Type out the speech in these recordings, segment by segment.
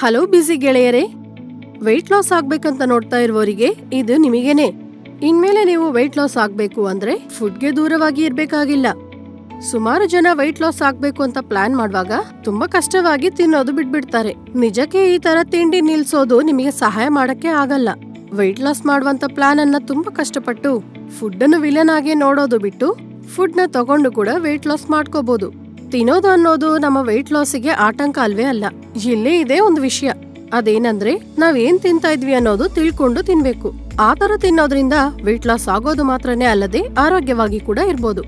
Hello ಬಿಸಿ ಗೆಳೆಯರೇ, weight loss ಆಗ್ಬೇಕಂತ ನೋಡ್ತಾ ಇರುವವರಿಗೆ ಇದು ನಿಮಗೇನೆ. ಇನ್ಮೇಲೆ ನೀವು ವೆಯ್ಟ್ ಲಾಸ್ ಆಗ್ಬೇಕು ಅಂದ್ರೆ ಫುಡ್ಗೆ ದೂರವಾಗಿ ಇರ್ಬೇಕಾಗಿಲ್ಲ. ಸುಮಾರು ಜನ ವೆಯ್ಟ್ ಲಾಸ್ ಆಗ್ಬೇಕು ಅಂತ ಪ್ಲಾನ್ ಮಾಡುವಾಗ ತುಂಬಾ ಕಷ್ಟವಾಗಿ ತಿನ್ನೋದು ಬಿಟ್ಬಿಡ್ತಾರೆ. ನಿಜಕ್ಕೆ ಈ ತರ ತಿಂಡಿ ನಿಲ್ಸೋದು ನಿಮಗೆ ಸಹಾಯ ಮಾಡಕ್ಕೆ ಆಗಲ್ಲ. ವೆಯ್ಟ್ ಲಾಸ್ ಮಾಡುವಂತ ಪ್ಲಾನ್ ಅನ್ನ ತುಂಬಾ ಕಷ್ಟಪಟ್ಟು ಫುಡ್ ಅನ್ನು ವಿಲನ್ ಆಗಿ ನೋಡೋದು ಬಿಟ್ಟು ಫುಡ್ ನ ತಗೊಂಡು ಕೂಡ ವೆಯ್ಟ್ ಲಾಸ್ ಮಾಡ್ಕೋಬಹುದು. ತಿನ್ನೋದು ಅನ್ನೋದು ನಮ್ಮ ವೆಯ್ಟ್ ಲಾಸಿಗೆ ಆಟಂಕ ಅಲ್ವೇ ಅಲ್ಲ. ಇಲ್ಲೇ ಇದೆ ಒಂದು ವಿಷಯ, ಅದೇನಂದ್ರೆ ನಾವೇನ್ ತಿಂತಾ ಇದ್ವಿ ಅನ್ನೋದು ತಿಳ್ಕೊಂಡು ತಿನ್ಬೇಕು. ಆ ತರ ತಿನ್ನೋದ್ರಿಂದ ವೆಯ್ಟ್ ಲಾಸ್ ಆಗೋದು ಮಾತ್ರನೇ ಅಲ್ಲದೆ ಆರೋಗ್ಯವಾಗಿ ಕೂಡ ಇರ್ಬೋದು.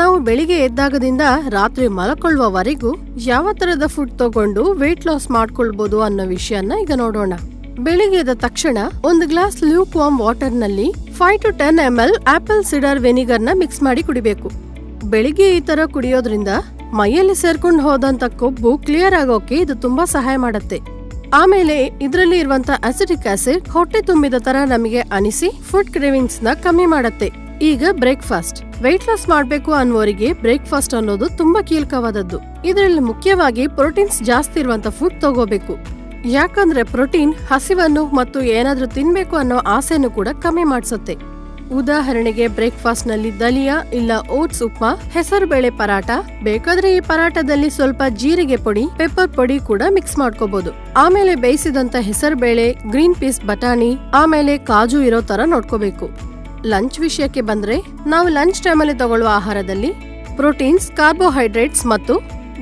ನಾವು ಬೆಳಿಗ್ಗೆ ಎದ್ದಾಗದಿಂದ ರಾತ್ರಿ ಮಲಕೊಳ್ಳುವವರೆಗೂ ಯಾವ ತರದ ಫುಡ್ ತಗೊಂಡು ವೆಯ್ಟ್ ಲಾಸ್ ಮಾಡ್ಕೊಳ್ಬಹುದು ಅನ್ನೋ ವಿಷಯನ ಈಗ ನೋಡೋಣ. ಬೆಳಿಗ್ಗೆ ಎದ್ದ ತಕ್ಷಣ ಒಂದು ಗ್ಲಾಸ್ ಲ್ಯೂಕ್ ವಾರ್ಮ್ ವಾಟರ್ ನಲ್ಲಿ 5 to 10 ml apple cider vinegar ನ ಮಿಕ್ಸ್ ಮಾಡಿ ಕುಡಿಬೇಕು. ಬೆಳಿಗ್ಗೆ ಈ ತರ ಕುಡಿಯೋದ್ರಿಂದ ಮೈಯಲ್ಲಿ ಸೇರ್ಕೊಂಡು ಹೋದಂತ ಕೊಬ್ಬು ಕ್ಲಿಯರ್ ಆಗೋಕೆ ಇದು ತುಂಬಾ ಸಹಾಯ ಮಾಡುತ್ತೆ. ಆಮೇಲೆ ಇದರಲ್ಲಿ ಇರುವಂತ ಅಸಿಟಿಕ್ ಆಸಿಡ್ ಹೊಟ್ಟೆ ತುಂಬಿದ ತರ ನಮಗೆ ಅನಿಸಿ ಫುಡ್ ಕ್ರೇವಿಂಗ್ಸ್ ನ ಕಮ್ಮಿ ಮಾಡುತ್ತೆ. ಈಗ ಬ್ರೇಕ್ಫಾಸ್ಟ್. ವೆಯ್ಟ್ ಲಾಸ್ ಮಾಡ್ಬೇಕು ಅನ್ನೋರಿಗೆ ಬ್ರೇಕ್ಫಾಸ್ಟ್ ಅನ್ನೋದು ತುಂಬಾ ಕೀಲಕವಾದದ್ದು. ಇದರಲ್ಲಿ ಮುಖ್ಯವಾಗಿ ಪ್ರೋಟೀನ್ಸ್ ಜಾಸ್ತಿ ಇರುವಂತ ಫುಡ್ ತಗೋಬೇಕು. ಯಾಕಂದ್ರೆ ಪ್ರೋಟೀನ್ ಹಸಿವನ್ನು ಮತ್ತು ಏನಾದ್ರೂ ತಿನ್ಬೇಕು ಅನ್ನೋ ಆಸೆನೂ ಕೂಡ ಕಮ್ಮಿ ಮಾಡಿಸುತ್ತೆ. ಉದಾಹರಣೆಗೆ ಬ್ರೇಕ್ಫಾಸ್ಟ್ ನಲ್ಲಿ ದಲಿಯಾ ಇಲ್ಲ ಓಟ್ಸ್ ಉಪ್ಮಾ, ಹೆಸರು ಬೇಳೆ ಪರಾಟ. ಬೇಕಾದ್ರೆ ಈ ಪರಾಟದಲ್ಲಿ ಸ್ವಲ್ಪ ಜೀರಿಗೆ ಪುಡಿ, ಪೆಪ್ಪರ್ ಪುಡಿ ಕೂಡ ಮಿಕ್ಸ್ ಮಾಡ್ಕೋಬಹುದು. ಆಮೇಲೆ ಬೇಯಿಸಿದಂತ ಹೆಸರು ಬೇಳೆ, ಗ್ರೀನ್ ಪೀಸ್ ಬಟಾಣಿ, ಆಮೇಲೆ ಕಾಜು ಇರೋ ತರ ನೋಡ್ಕೋಬೇಕು. ಲಂಚ್ ವಿಷಯಕ್ಕೆ ಬಂದ್ರೆ ನಾವು ಲಂಚ್ ಟೈಮಲ್ಲಿ ತಗೊಳ್ಳುವ ಆಹಾರದಲ್ಲಿ ಪ್ರೋಟೀನ್ಸ್, ಕಾರ್ಬೋಹೈಡ್ರೇಟ್ಸ್ ಮತ್ತು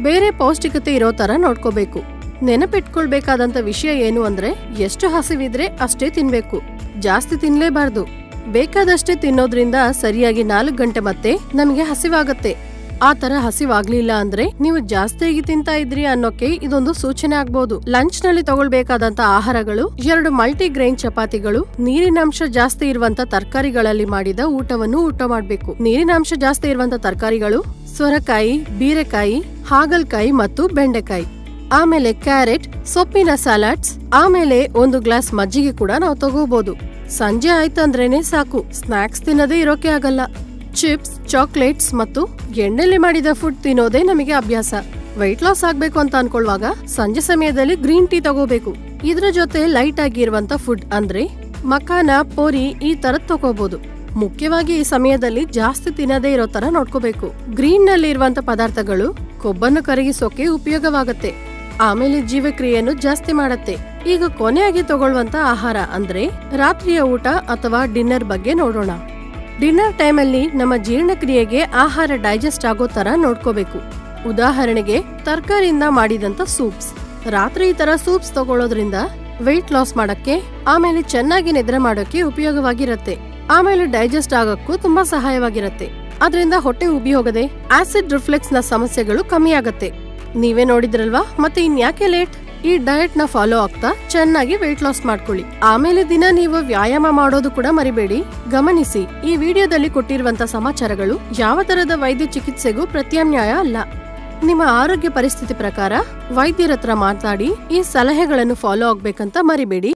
ಬೇರೆ ಪೌಷ್ಟಿಕತೆ ಇರೋ ತರ ನೋಡ್ಕೋಬೇಕು. ನೆನಪಿಟ್ಕೊಳ್ಬೇಕಾದಂತ ವಿಷಯ ಏನು ಅಂದ್ರೆ ಎಷ್ಟು ಹಸಿವಿದ್ರೆ ಅಷ್ಟೇ ತಿನ್ಬೇಕು, ಜಾಸ್ತಿ ತಿನ್ಲೇಬಾರ್ದು. ಬೇಕಾದಷ್ಟೇ ತಿನ್ನೋದ್ರಿಂದ ಸರಿಯಾಗಿ 4 ಗಂಟೆ ಮತ್ತೆ ನಮಗೆ ಹಸಿವಾಗತ್ತೆ. ಆ ತರ ಹಸಿವಾಗ್ಲಿಲ್ಲ ಅಂದ್ರೆ ನೀವು ಜಾಸ್ತಿಯಾಗಿ ತಿಂತಾ ಇದ್ರಿ ಅನ್ನೋಕೆ ಇದೊಂದು ಸೂಚನೆ ಆಗ್ಬಹುದು. ಲಂಚ್ ನಲ್ಲಿ ತಗೊಳ್ಬೇಕಾದಂತ ಆಹಾರಗಳು 2 ಮಲ್ಟಿಗ್ರೈನ್ ಚಪಾತಿಗಳು, ನೀರಿನಾಂಶ ಜಾಸ್ತಿ ಇರುವಂತ ತರಕಾರಿಗಳಲ್ಲಿ ಮಾಡಿದ ಊಟವನ್ನು ಊಟ ಮಾಡ್ಬೇಕು. ನೀರಿನಾಂಶ ಜಾಸ್ತಿ ಇರುವಂತ ತರಕಾರಿಗಳು ಸೊರಕಾಯಿ, ಬೀರೆಕಾಯಿ, ಹಾಗಲಕಾಯಿ ಮತ್ತು ಬೆಂಡೆಕಾಯಿ. ಆಮೇಲೆ ಕ್ಯಾರೆಟ್, ಸೊಪ್ಪಿನ ಸಲಾಡ್ಸ್, ಆಮೇಲೆ 1 ಗ್ಲಾಸ್ ಮಜ್ಜಿಗೆ ಕೂಡ ನಾವು ತಗೋಬಹುದು. ಸಂಜೆ ಆಯ್ತಂದ್ರೇನೆ ಸಾಕು, ಸ್ನಾಕ್ಸ್ ತಿನ್ನೋದೇ ಇರೋಕೆ ಆಗಲ್ಲ. ಚಿಪ್ಸ್, ಚಾಕ್ಲೇಟ್ಸ್ ಮತ್ತು ಎಣ್ಣೆಲಿ ಮಾಡಿದ ಫುಡ್ ತಿನ್ನೋದೇ ನಮಗೆ ಅಭ್ಯಾಸ. ವೆಯ್ಟ್ ಲಾಸ್ ಆಗ್ಬೇಕು ಅಂತ ಅನ್ಕೊಳ್ಳುವಾಗ ಸಂಜೆ ಸಮಯದಲ್ಲಿ ಗ್ರೀನ್ ಟೀ ತಗೋಬೇಕು. ಇದ್ರ ಜೊತೆ ಲೈಟ್ ಆಗಿರುವಂತ ಫುಡ್ ಅಂದ್ರೆ ಮಖಾನ, ಪೋರಿ ಈ ತರದ್ ತಗೋಬಹುದು. ಮುಖ್ಯವಾಗಿ ಈ ಸಮಯದಲ್ಲಿ ಜಾಸ್ತಿ ತಿನ್ನದೇ ಇರೋ ತರ ನೋಡ್ಕೋಬೇಕು. ಗ್ರೀನ್ ನಲ್ಲಿ ಇರುವಂತ ಪದಾರ್ಥಗಳು ಕೊಬ್ಬನ್ನು ಕರಗಿಸೋಕೆ ಉಪಯೋಗವಾಗತ್ತೆ. ಆಮೇಲೆ ಜೀವಕ್ರಿಯೆಯನ್ನು ಜಾಸ್ತಿ ಮಾಡತ್ತೆ. ಈಗ ಕೊನೆಯಾಗಿ ತಗೊಳ್ಳುವಂತ ಆಹಾರ ಅಂದ್ರೆ ರಾತ್ರಿಯ ಊಟ ಅಥವಾ ಡಿನ್ನರ್ ಬಗ್ಗೆ ನೋಡೋಣ. ಡಿನ್ನರ್ ಟೈಮಲ್ಲಿ ನಮ್ಮ ಜೀರ್ಣಕ್ರಿಯೆಗೆ ಆಹಾರ ಡೈಜೆಸ್ಟ್ ಆಗೋ ತರ ನೋಡ್ಕೋಬೇಕು. ಉದಾಹರಣೆಗೆ ತರಕಾರಿಯಿಂದ ಮಾಡಿದಂತ ಸೂಪ್ಸ್. ರಾತ್ರಿ ಈ ತರ ಸೂಪ್ಸ್ ತಗೊಳ್ಳೋದ್ರಿಂದ ವೆಯ್ಟ್ ಲಾಸ್ ಮಾಡಕ್ಕೆ, ಆಮೇಲೆ ಚೆನ್ನಾಗಿ ನಿದ್ರೆ ಮಾಡೋಕೆ ಉಪಯೋಗವಾಗಿರತ್ತೆ. ಆಮೇಲೆ ಡೈಜೆಸ್ಟ್ ಆಗಕ್ಕೂ ತುಂಬಾ ಸಹಾಯವಾಗಿರತ್ತೆ. ಅದರಿಂದ ಹೊಟ್ಟೆ ಉಬ್ಬಿ ಹೋಗದೆ ಆಸಿಡ್ ರಿಫ್ಲೆಕ್ಸ್ ನ ಸಮಸ್ಯೆಗಳು ಕಮ್ಮಿ ಆಗತ್ತೆ. ನೀವೇ ನೋಡಿದ್ರಲ್ವಾ, ಮತ್ತೆ ಇನ್ಯಾಕೆ ಲೇಟ್? ಈ ಡಯಟ್ ನ ಫಾಲೋ ಆಗ್ತಾ ಚೆನ್ನಾಗಿ ವೆಯ್ಟ್ ಲಾಸ್ ಮಾಡ್ಕೊಳ್ಳಿ. ಆಮೇಲೆ ದಿನ ನೀವು ವ್ಯಾಯಾಮ ಮಾಡೋದು ಕೂಡ ಮರಿಬೇಡಿ. ಗಮನಿಸಿ, ಈ ವಿಡಿಯೋದಲ್ಲಿ ಕೊಟ್ಟಿರುವಂತ ಸಮಾಚಾರಗಳು ಯಾವ ತರದ ವೈದ್ಯ ಚಿಕಿತ್ಸೆಗೂ ಪ್ರತ್ಯಾಮ್ನಾಯ ಅಲ್ಲ. ನಿಮ್ಮ ಆರೋಗ್ಯ ಪರಿಸ್ಥಿತಿ ಪ್ರಕಾರ ವೈದ್ಯರ ಹತ್ರ ಮಾತಾಡಿ ಈ ಸಲಹೆಗಳನ್ನು ಫಾಲೋ ಆಗ್ಬೇಕಂತ ಮರಿಬೇಡಿ.